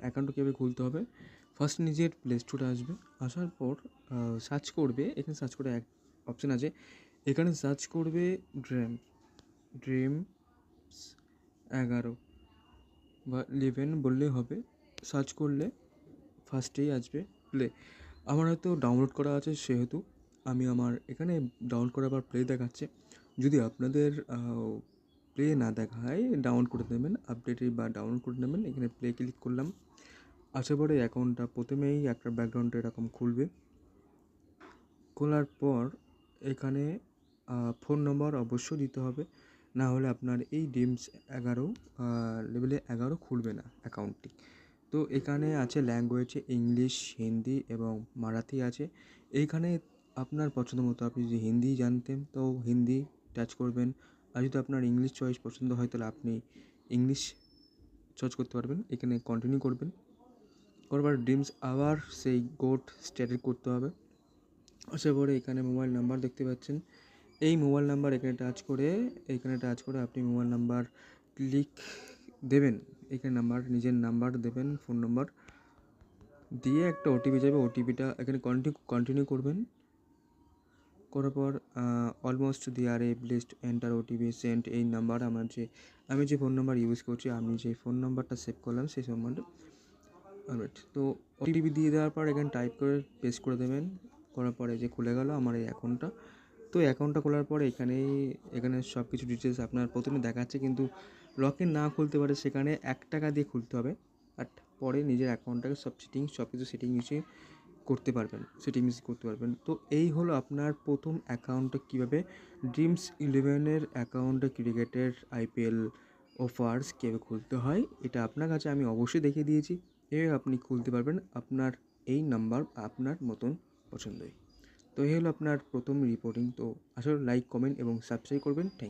অ্যাকাউন্টটা কীভাবে খুলতে হবে, ফার্স্ট নিজের প্লে স্টোরে আসবে, আসার পর সার্চ করবে, এখানে সার্চ করে এক অপশান আছে, এখানে সার্চ করবে ড্রিমস 11 বা 11 বললেই হবে। সার্চ করলে ফার্স্টেই আসবে প্লে। আমার হয়তো ডাউনলোড করা আছে, সেহেতু আমি আমার এখানে ডাউনলোড করার পর প্লে দেখাচ্ছে। যদি আপনাদের প্লে না দেখায়, ডাউনলোড করে নেবেন, আপডেটে বা ডাউনলোড করে নেবেন। এখানে প্লে ক্লিক করলাম, আসার পরে অ্যাকাউন্টটা প্রথমেই একটা ব্যাকগ্রাউন্ডে এরকম খুলবে। খোলার পর এখানে ফোন নম্বর অবশ্যই দিতে হবে, না হলে আপনার এই ড্রিমস 11 লেভেলে 11 খুলবে না অ্যাকাউন্টটি। তো এখানে আছে ল্যাঙ্গুয়েজে ইংলিশ, হিন্দি এবং মারাঠি আছে। এইখানে আপনার পছন্দ মতো, আপনি যদি হিন্দি জানতেন তো হিন্দি টাচ করবেন, আর যদি আপনার ইংলিশ চয়েস পছন্দ হয় তাহলে আপনি ইংলিশ চয়েস করতে পারবেন। এখানে কন্টিনিউ করবেন, করবার ড্রিমস আবার সেই গোট স্টেটে করতে হবে। আসার পরে এখানে মোবাইল নাম্বার দেখতে পাচ্ছেন, এই মোবাইল নাম্বার এখানে টাচ করে আপনি মোবাইল নাম্বার ক্লিক দেবেন। এখানে নিজের নাম্বার দেবেন, ফোন নাম্বার দিয়ে একটা ওটিপি যাবে, ওটিপিটা এখানে কন্টিনিউ করবেন। করার পর অলমোস্ট আরে ব্লেসড এন্টার ওটিপি সেন্ট, এই নাম্বার আমি যে ফোন নাম্বার ইউজ করছি, আমি যে ফোন নাম্বারটা সেভ করলাম সেই নাম্বারটা অলরাইট। তো ওটিপি দিয়ে দেওয়ার পর এখানে টাইপ করে পেস্ট করে দেবেন। করার পরে যে খুলে গেল আমার এই অ্যাকাউন্টটা। তো অ্যাকাউন্টটা খোলার পরে এখানে সব কিছু ডিটেলস আপনার প্রথমে দেখাচ্ছে, কিন্তু লক ইন না খুলতে পারে, সেখানে 1 টাকা দিয়ে খুলতে হবে। বাট পরে নিজের অ্যাকাউন্টটাকে সব কিছু সেটিংস করতে পারবেন। তো এই হলো আপনার প্রথম অ্যাকাউন্টটা কীভাবে ড্রিমস 11-এর অ্যাকাউন্টে ক্রিকেটের IPL অফার্স কীভাবে খুলতে হয়, এটা আপনার কাছে আমি অবশ্যই দেখিয়ে দিয়েছি। এভাবে আপনি খুলতে পারবেন আপনার এই নাম্বার আপনার মতন পছন্দই। তো এই হলো আপনার প্রথম রিপোর্টিং। তো আসলে লাইক, কমেন্ট এবং সাবস্ক্রাইব করবেন। Thank you.